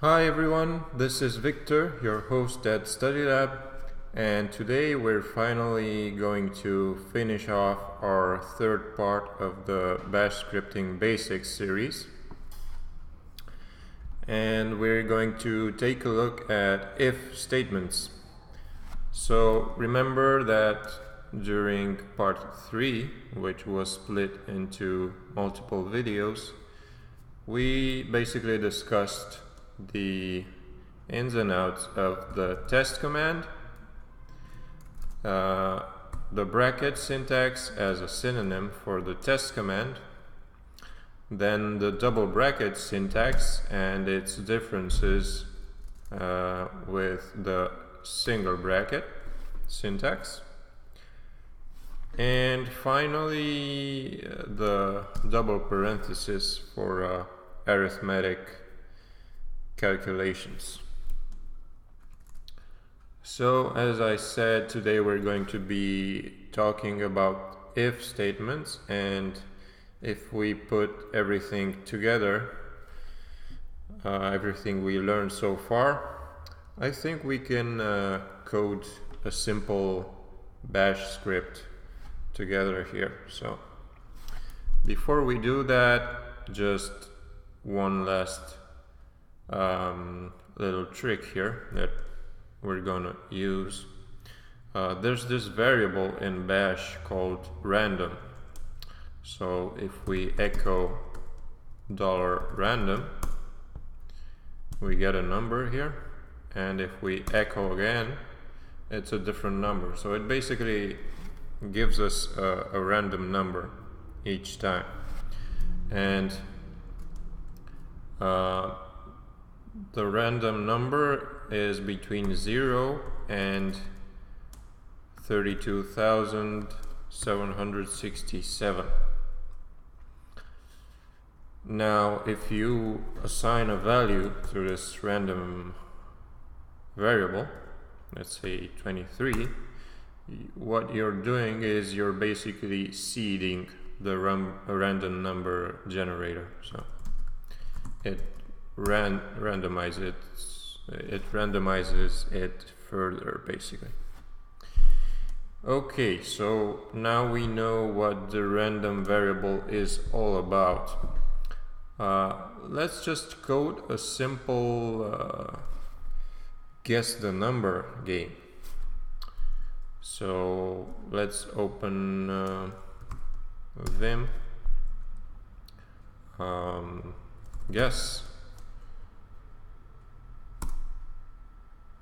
Hi everyone, this is Victor, your host at Study Lab, and today we're finally going to finish off our third part of the Bash Scripting Basics series. And we're going to take a look at if statements. So remember that during part 3, which was split into multiple videos, we basically discussed the ins and outs of the test command, the bracket syntax as a synonym for the test command, then the double bracket syntax and its differences with the single bracket syntax, and finally the double parenthesis for arithmetic calculations. So as I said, today we're going to be talking about if statements, and if we put everything together, everything we learned so far, I think we can code a simple bash script together here. So before we do that, just one last little trick here that we're gonna use. There's this variable in bash called random. So if we echo $random, we get a number here, and if we echo again, it's a different number. So it basically gives us a random number each time. And the random number is between 0 and 32,767. Now, if you assign a value to this random variable, let's say 23, what you're doing is you're basically seeding the random number generator. So it randomizes it further, basically. Okay, so now we know what the random variable is all about. Let's just code a simple guess the number game. So let's open Vim, guess.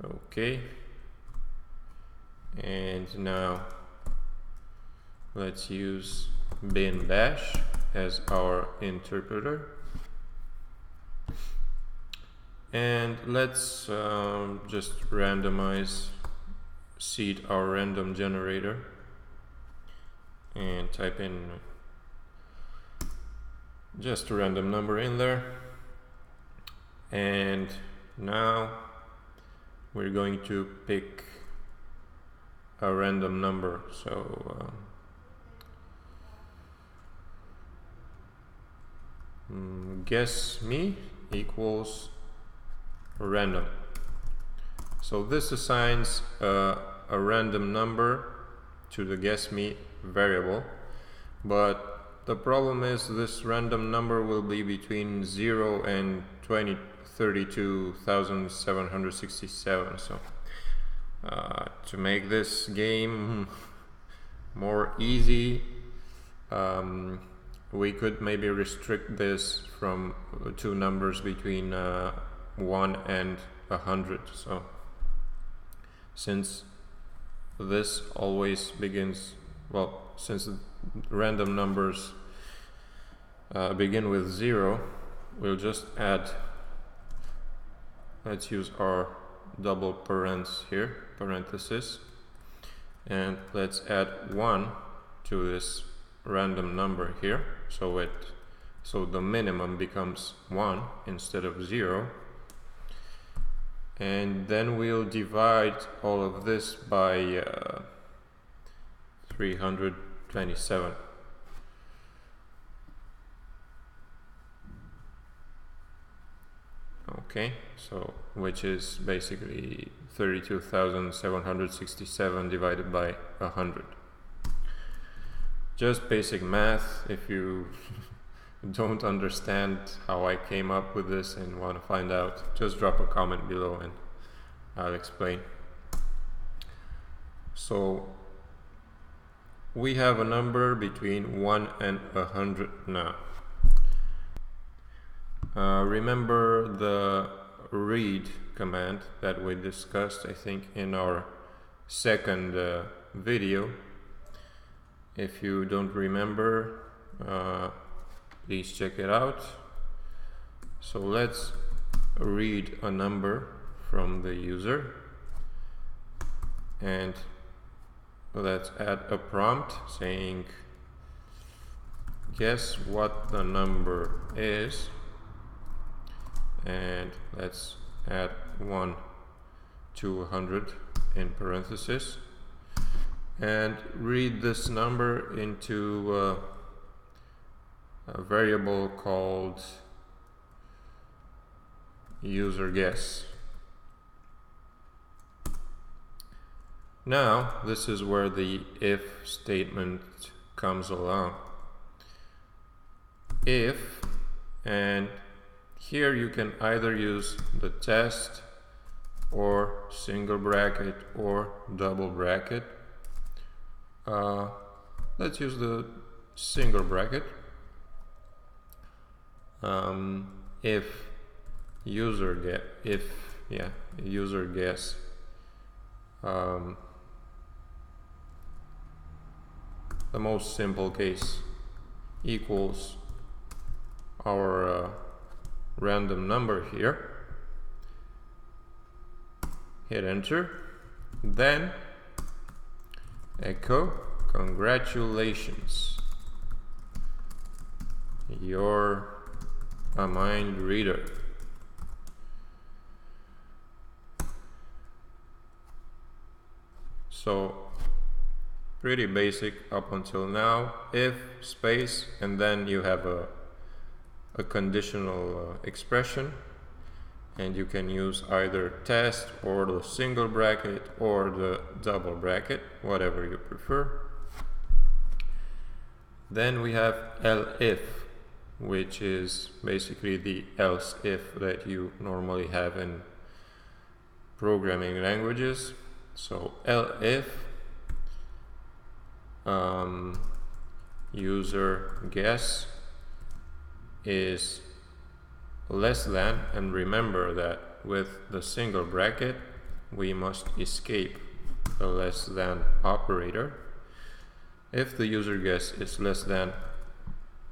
Okay, and now let's use bin bash as our interpreter, and let's just seed our random generator and type in just a random number in there. And now we're going to pick a random number. So guess me equals random. So this assigns a random number to the guess me variable, but the problem is this random number will be between 0 and 32,767. So to make this game more easy, we could maybe restrict this from two numbers between 1 and 100. So since this always begins, well, since random numbers begin with 0, we'll just add, let's use our double parenthesis, and let's add 1 to this random number here, so the minimum becomes 1 instead of 0. And then we'll divide all of this by 327. Okay, so which is basically 32,767 divided by 100. Just basic math. If you don't understand how I came up with this and want to find out, just drop a comment below and I'll explain. So we have a number between 1 and 100 now. Remember the read command that we discussed, I think, in our second video. If you don't remember, please check it out. So let's read a number from the user and let's add a prompt saying guess what the number is, and let's add 1 to 100 in parentheses and read this number into a variable called user guess. Now this is where the if statement comes along. If, and here you can either use the test or single bracket or double bracket. Let's use the single bracket. If user guess the most simple case equals our random number here, hit enter, then echo congratulations, you're a mind reader. So pretty basic up until now. If space and then you have a conditional expression, and you can use either test or the single bracket or the double bracket, whatever you prefer. Then we have elif, which is basically the else if that you normally have in programming languages. So elif user guess is less than, and remember that with the single bracket we must escape the less than operator. If the user guess is less than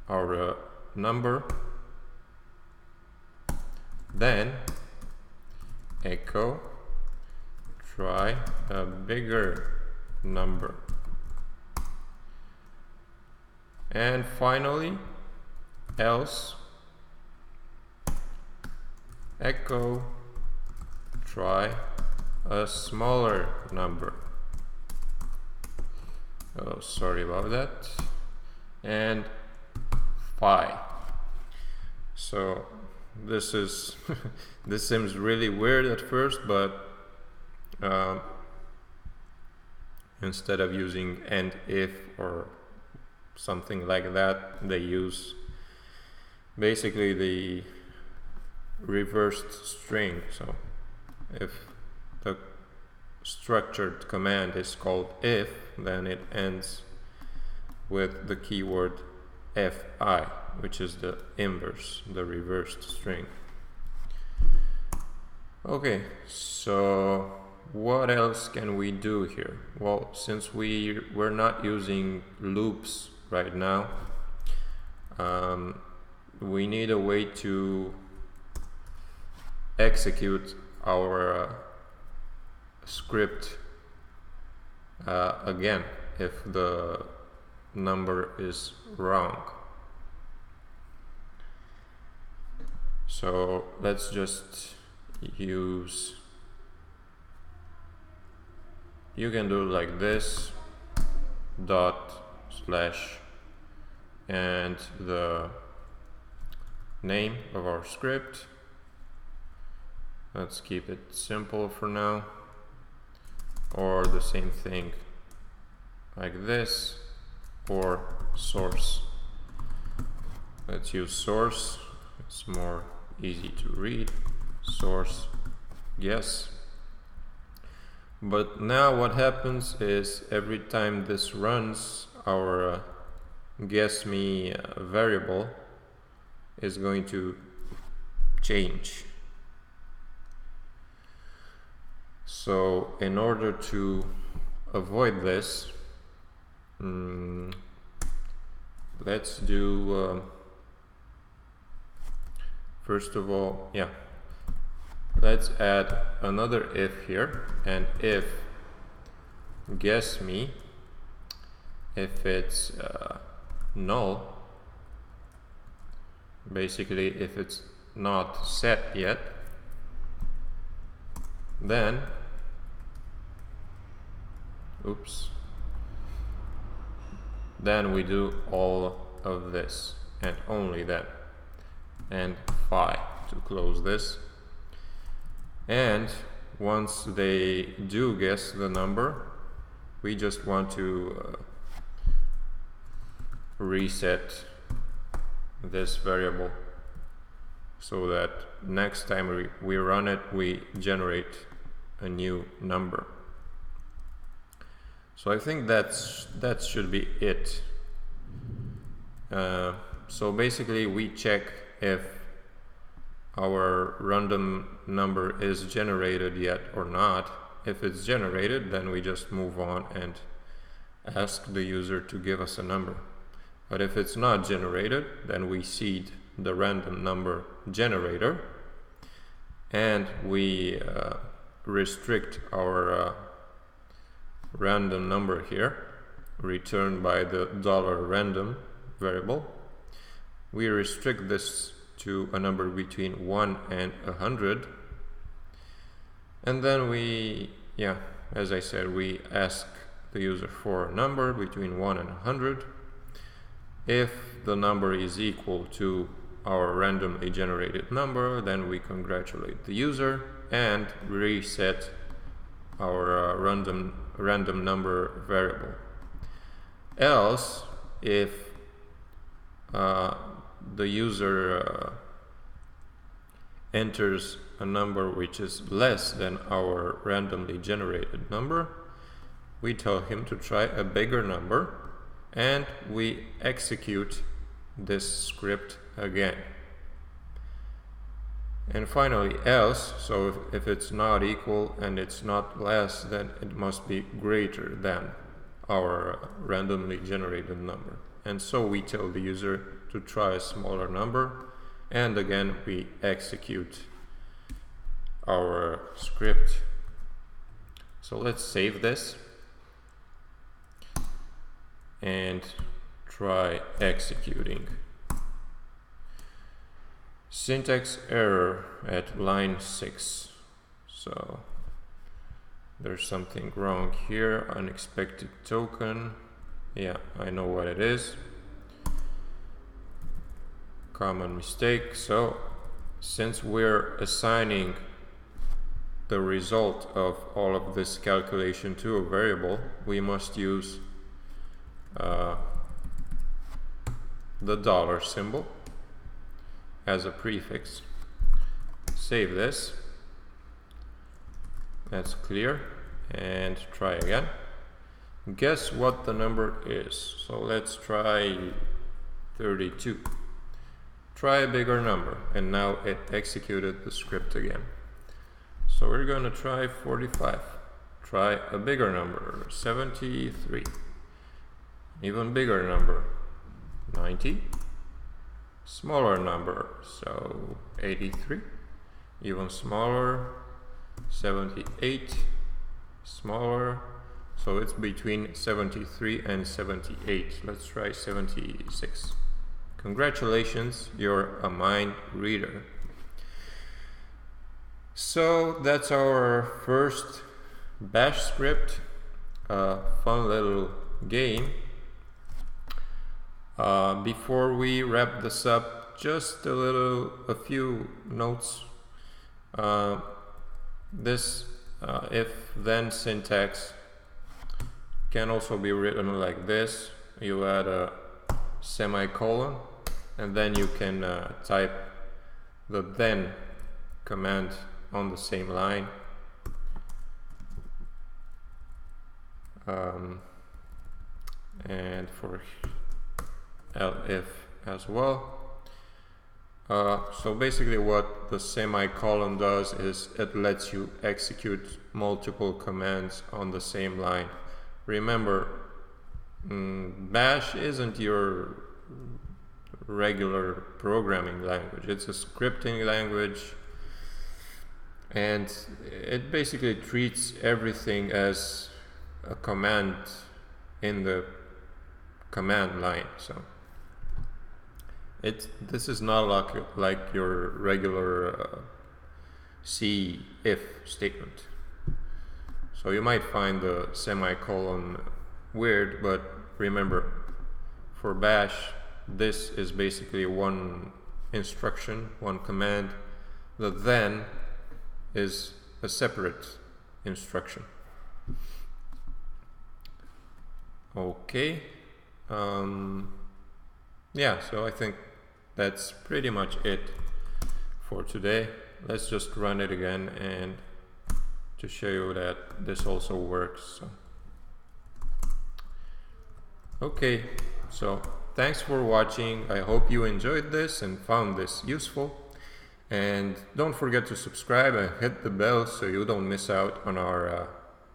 our number, then echo try a bigger number. And finally, else echo try a smaller number. Oh, sorry about that. And phi. So this is this seems really weird at first, but instead of using and if or something like that, they use basically the reversed string. So if the structured command is called if, then it ends with the keyword fi, which is the inverse, the reversed string. Okay, so what else can we do here? Well, since we're not using loops right now, we need a way to execute our script again if the number is wrong. So let's just use, you can do like this, dot slash and the name of our script, Let's keep it simple for now. Or the same thing like this, or source. Let's use source, it's more easy to read. Source, yes. But now what happens is every time this runs, our guess me variable is going to change. So in order to avoid this, let's do first of all, let's add another if here, and if guess me, if it's null, basically if it's not set yet, then then we do all of this and only that, and phi to close this. And once they do guess the number, we just want to reset this variable so that next time we run it, we generate a new number. So I think that should be it. So basically we check if our random number is generated yet or not. If it's generated, then we just move on and ask the user to give us a number. But if it's not generated, then we seed the random number generator, and we restrict our random number here, returned by the $random variable. We restrict this to a number between 1 and 100, and then we, as I said, we ask the user for a number between 1 and 100. If the number is equal to our randomly generated number, then we congratulate the user and reset our random number variable. Else, if the user enters a number which is less than our randomly generated number, we tell him to try a bigger number, and we execute this script again. And finally else, so if it's not equal and it's not less, then it must be greater than our randomly generated number. And so we tell the user to try a smaller number, and again we execute our script. So let's save this and try executing. Syntax error at line 6. So there's something wrong here. Unexpected token. I know what it is. Common mistake. So since we're assigning the result of all of this calculation to a variable, we must use the dollar symbol as a prefix. Save this. That's clear. And try again. Guess what the number is. So let's try 32. Try a bigger number, and now it executed the script again. So we're going to try 45. Try a bigger number, 73. Even bigger number, 90. Smaller number, so 83. Even smaller, 78. Smaller, so it's between 73 and 78. Let's try 76. Congratulations, you're a mind reader. So that's our first bash script, a fun little game. Before we wrap this up, just a few notes. This if-then syntax can also be written like this. You add a semicolon and then you can type the then command on the same line. And for elif as well. So basically what the semicolon does is it lets you execute multiple commands on the same line. Remember, Bash isn't your regular programming language. It's a scripting language, and it basically treats everything as a command in the command line. So this is not like your regular C if statement. So you might find the semicolon weird, but remember, for Bash, this is basically one instruction, one command. The then is a separate instruction. Okay. Yeah, so I think that's pretty much it for today. Let's just run it again and to show you that this also works. Okay, so thanks for watching. I hope you enjoyed this and found this useful. And don't forget to subscribe and hit the bell so you don't miss out on our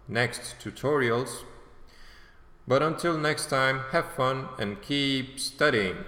next tutorials. But until next time, have fun and keep studying.